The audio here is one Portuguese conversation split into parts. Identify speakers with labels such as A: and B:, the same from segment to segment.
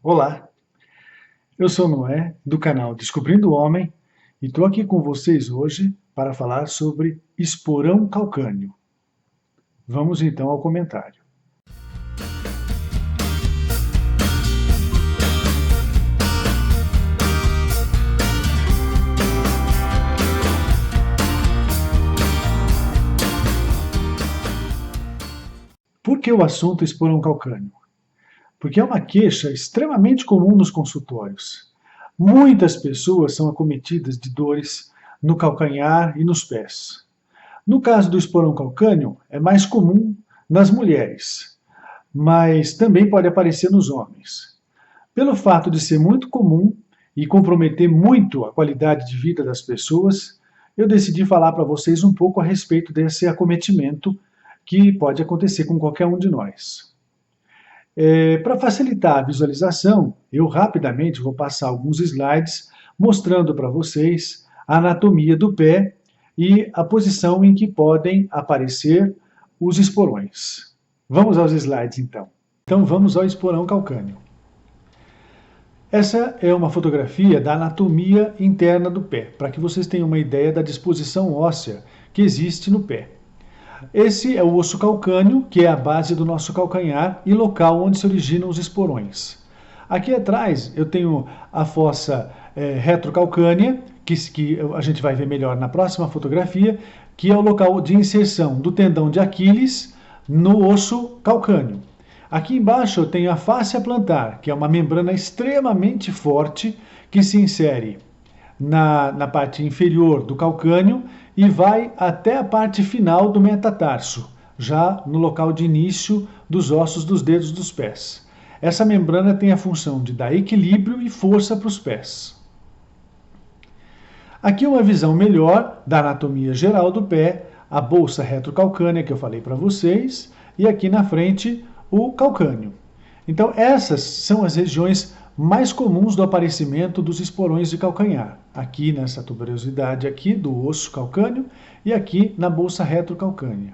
A: Olá, eu sou Noé, do canal Descobrindo o Homem, e estou aqui com vocês hoje para falar sobre esporão calcâneo. Vamos então ao comentário. Por que o assunto esporão calcâneo? Porque é uma queixa extremamente comum nos consultórios. Muitas pessoas são acometidas de dores no calcanhar e nos pés. No caso do esporão calcâneo, é mais comum nas mulheres, mas também pode aparecer nos homens. Pelo fato de ser muito comum e comprometer muito a qualidade de vida das pessoas, eu decidi falar para vocês um pouco a respeito desse acometimento que pode acontecer com qualquer um de nós. Para facilitar a visualização, eu rapidamente vou passar alguns slides mostrando para vocês a anatomia do pé e a posição em que podem aparecer os esporões. Vamos aos slides então. Então vamos ao esporão calcâneo. Essa é uma fotografia da anatomia interna do pé, para que vocês tenham uma ideia da disposição óssea que existe no pé. Esse é o osso calcâneo, que é a base do nosso calcanhar e local onde se originam os esporões. Aqui atrás eu tenho a fossa retrocalcânea, que a gente vai ver melhor na próxima fotografia, que é o local de inserção do tendão de Aquiles no osso calcâneo. Aqui embaixo eu tenho a fáscia plantar, que é uma membrana extremamente forte que se insere na parte inferior do calcâneo e vai até a parte final do metatarso, já no local de início dos ossos dos dedos dos pés. Essa membrana tem a função de dar equilíbrio e força para os pés. Aqui uma visão melhor da anatomia geral do pé, a bolsa retrocalcânea que eu falei para vocês, e aqui na frente o calcâneo. Então essas são as regiões mais comuns do aparecimento dos esporões de calcanhar. Aqui nessa tuberosidade aqui do osso calcâneo e aqui na bolsa retrocalcânea.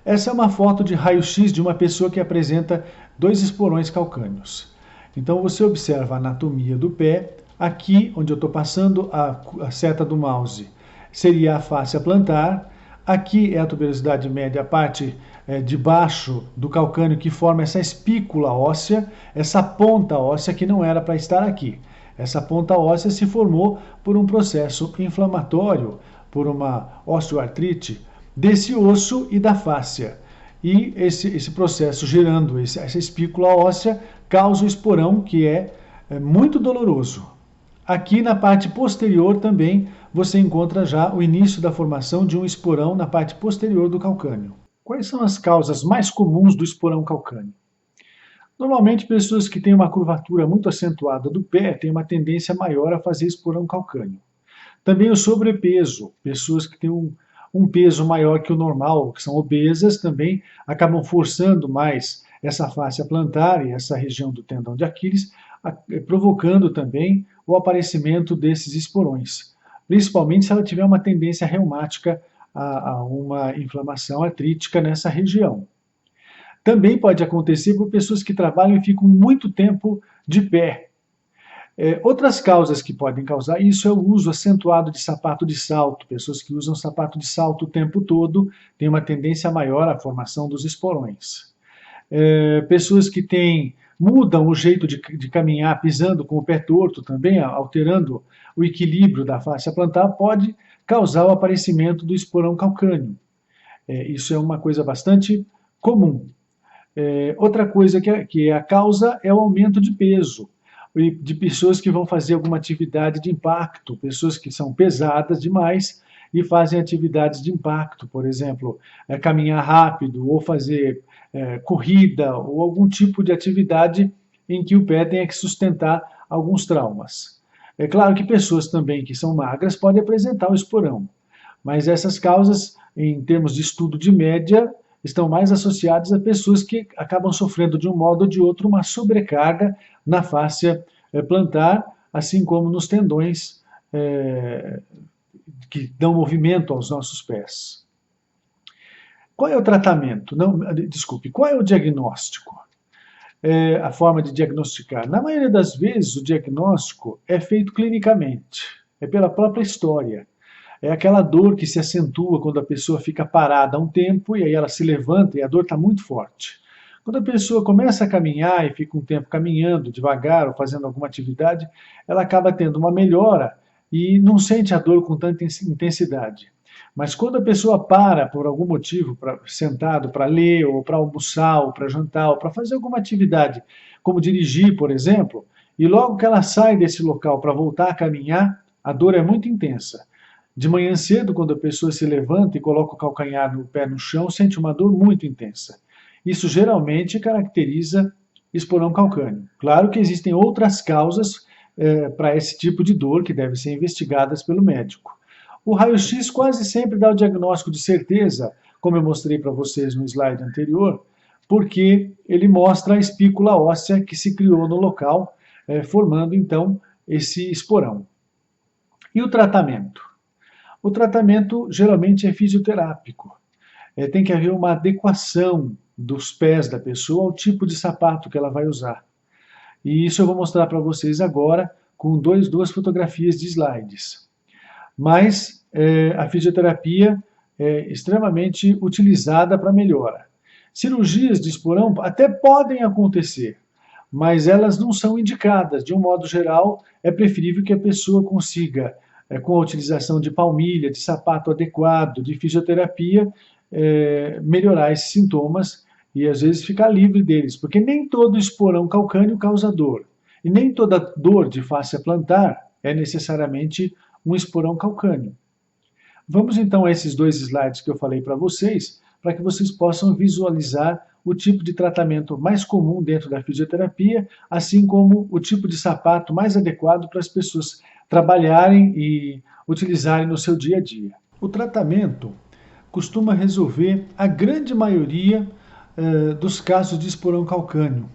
A: Essa é uma foto de raio-x de uma pessoa que apresenta dois esporões calcâneos. Então você observa a anatomia do pé. Aqui, onde eu estou passando a seta do mouse, seria a fáscia plantar. Aqui é a tuberosidade média, a parte de baixo do calcâneo que forma essa espícula óssea, essa ponta óssea que não era para estar aqui. Essa ponta óssea se formou por um processo inflamatório, por uma osteoartrite desse osso e da fáscia. E esse processo gerando essa espícula óssea causa o esporão, que é muito doloroso. Aqui na parte posterior também você encontra já o início da formação de um esporão na parte posterior do calcâneo. Quais são as causas mais comuns do esporão calcâneo? Normalmente, pessoas que têm uma curvatura muito acentuada do pé têm uma tendência maior a fazer esporão calcâneo. Também o sobrepeso, pessoas que têm um peso maior que o normal, que são obesas, também acabam forçando mais essa fáscia plantar e essa região do tendão de Aquiles, provocando também o aparecimento desses esporões, principalmente se ela tiver uma tendência reumática a uma inflamação artrítica nessa região. Também pode acontecer por pessoas que trabalham e ficam muito tempo de pé. Outras causas que podem causar isso é o uso acentuado de sapato de salto. Pessoas que usam sapato de salto o tempo todo têm uma tendência maior à formação dos esporões. Pessoas que mudam o jeito de caminhar pisando com o pé torto também, alterando o equilíbrio da fáscia plantar, pode causar o aparecimento do esporão calcâneo. Isso é uma coisa bastante comum. Outra coisa que é a causa é o aumento de peso, de pessoas que vão fazer alguma atividade de impacto, pessoas que são pesadas demais e fazem atividades de impacto, por exemplo, caminhar rápido ou fazer corrida ou algum tipo de atividade em que o pé tenha que sustentar alguns traumas. É claro que pessoas também que são magras podem apresentar o esporão, mas essas causas, em termos de estudo de média, estão mais associadas a pessoas que acabam sofrendo de um modo ou de outro uma sobrecarga na fáscia plantar, assim como nos tendões que dão movimento aos nossos pés. Qual é o tratamento? Não, desculpe, qual é o diagnóstico? a forma de diagnosticar? Na maioria das vezes, o diagnóstico é feito clinicamente, é pela própria história. É aquela dor que se acentua quando a pessoa fica parada há um tempo e aí ela se levanta e a dor está muito forte. Quando a pessoa começa a caminhar e fica um tempo caminhando devagar ou fazendo alguma atividade, ela acaba tendo uma melhora e não sente a dor com tanta intensidade. Mas quando a pessoa para por algum motivo, sentado para ler, ou para almoçar, ou para jantar, ou para fazer alguma atividade, como dirigir, por exemplo, e logo que ela sai desse local para voltar a caminhar, a dor é muito intensa. De manhã cedo, quando a pessoa se levanta e coloca o calcanhar no pé no chão, sente uma dor muito intensa. Isso geralmente caracteriza esporão calcâneo. Claro que existem outras causas para esse tipo de dor que devem ser investigadas pelo médico. O raio-x quase sempre dá o diagnóstico de certeza, como eu mostrei para vocês no slide anterior, porque ele mostra a espícula óssea que se criou no local, formando então esse esporão. E o tratamento? O tratamento geralmente é fisioterápico. Tem que haver uma adequação dos pés da pessoa ao tipo de sapato que ela vai usar. E isso eu vou mostrar para vocês agora com duas fotografias de slides. Mas a fisioterapia é extremamente utilizada para melhora. Cirurgias de esporão até podem acontecer, mas elas não são indicadas. De um modo geral, é preferível que a pessoa consiga, com a utilização de palmilha, de sapato adequado, de fisioterapia, melhorar esses sintomas e às vezes ficar livre deles, porque nem todo esporão calcâneo causa dor. E nem toda dor de fáscia plantar é necessariamente um esporão calcâneo. Vamos então a esses dois slides que eu falei para vocês, para que vocês possam visualizar o tipo de tratamento mais comum dentro da fisioterapia, assim como o tipo de sapato mais adequado para as pessoas trabalharem e utilizarem no seu dia a dia. O tratamento costuma resolver a grande maioria dos casos de esporão calcâneo,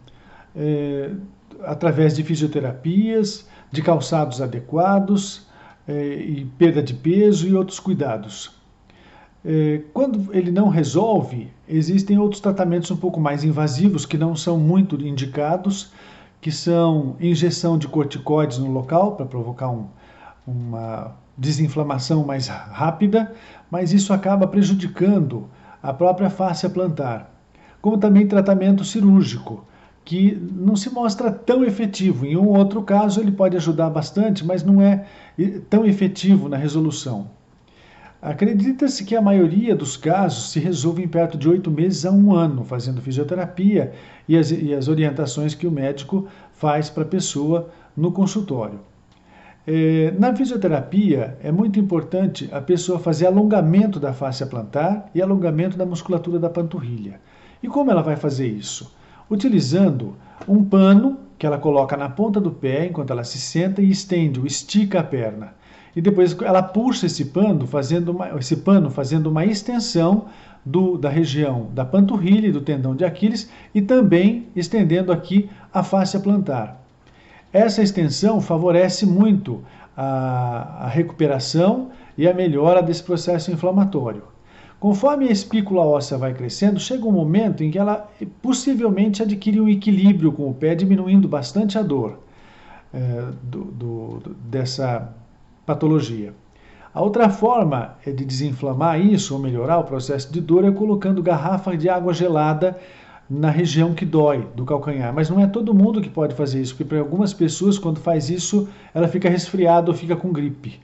A: através de fisioterapias, de calçados adequados, e perda de peso e outros cuidados. Quando ele não resolve, existem outros tratamentos um pouco mais invasivos que não são muito indicados, que são injeção de corticoides no local para provocar uma desinflamação mais rápida, mas isso acaba prejudicando a própria fáscia plantar. Como também tratamento cirúrgico, que não se mostra tão efetivo. Em um ou outro caso ele pode ajudar bastante, mas não é tão efetivo na resolução. Acredita-se que a maioria dos casos se resolve em perto de 8 meses a 1 ano, fazendo fisioterapia e as orientações que o médico faz para a pessoa no consultório. Na fisioterapia, é muito importante a pessoa fazer alongamento da fáscia plantar e alongamento da musculatura da panturrilha. E como ela vai fazer isso? Utilizando um pano que ela coloca na ponta do pé enquanto ela se senta e estende, estica a perna. E depois ela puxa esse pano fazendo uma extensão da região da panturrilha e do tendão de Aquiles e também estendendo aqui a fáscia plantar. Essa extensão favorece muito a recuperação e a melhora desse processo inflamatório. Conforme a espícula óssea vai crescendo, chega um momento em que ela possivelmente adquire um equilíbrio com o pé, diminuindo bastante a dor dessa patologia. A outra forma de desinflamar isso ou melhorar o processo de dor é colocando garrafa de água gelada na região que dói do calcanhar. Mas não é todo mundo que pode fazer isso, porque para algumas pessoas, quando faz isso, ela fica resfriada ou fica com gripe.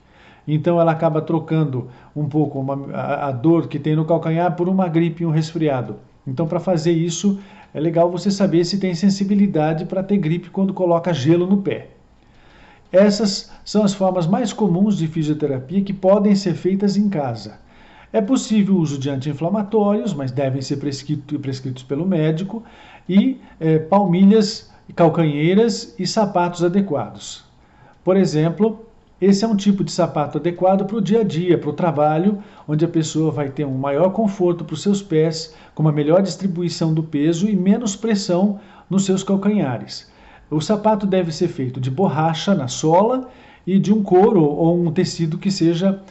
A: Então ela acaba trocando um pouco a dor que tem no calcanhar por uma gripe e um resfriado. Então para fazer isso é legal você saber se tem sensibilidade para ter gripe quando coloca gelo no pé. Essas são as formas mais comuns de fisioterapia que podem ser feitas em casa. É possível o uso de anti-inflamatórios, mas devem ser prescritos pelo médico, e palmilhas calcanheiras e sapatos adequados. Por exemplo, esse é um tipo de sapato adequado para o dia a dia, para o trabalho, onde a pessoa vai ter um maior conforto para os seus pés, com uma melhor distribuição do peso e menos pressão nos seus calcanhares. O sapato deve ser feito de borracha na sola e de um couro ou um tecido que seja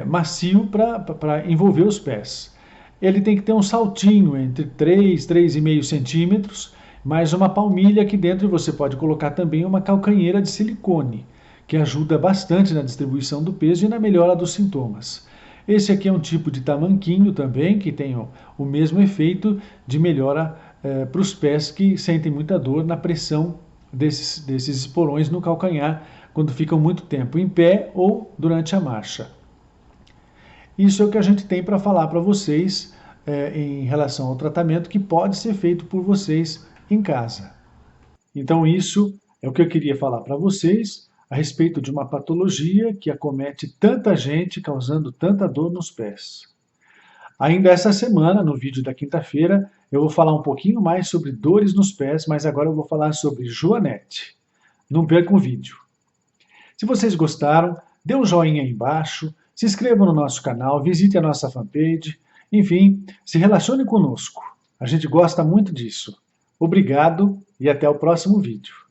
A: macio para envolver os pés. Ele tem que ter um saltinho entre 3, 3,5 centímetros mais uma palmilha aqui dentro e você pode colocar também uma calcanheira de silicone, que ajuda bastante na distribuição do peso e na melhora dos sintomas. Esse aqui é um tipo de tamanquinho também, que tem o mesmo efeito de melhora para os pés que sentem muita dor na pressão desses esporões no calcanhar, quando ficam muito tempo em pé ou durante a marcha. Isso é o que a gente tem para falar para vocês em relação ao tratamento que pode ser feito por vocês em casa. Então isso é o que eu queria falar para vocês a respeito de uma patologia que acomete tanta gente, causando tanta dor nos pés. Ainda essa semana, no vídeo da quinta-feira, eu vou falar um pouquinho mais sobre dores nos pés, mas agora eu vou falar sobre joanete. Não percam o vídeo. Se vocês gostaram, dê um joinha aí embaixo, se inscrevam no nosso canal, visite a nossa fanpage, enfim, se relacione conosco. A gente gosta muito disso. Obrigado e até o próximo vídeo.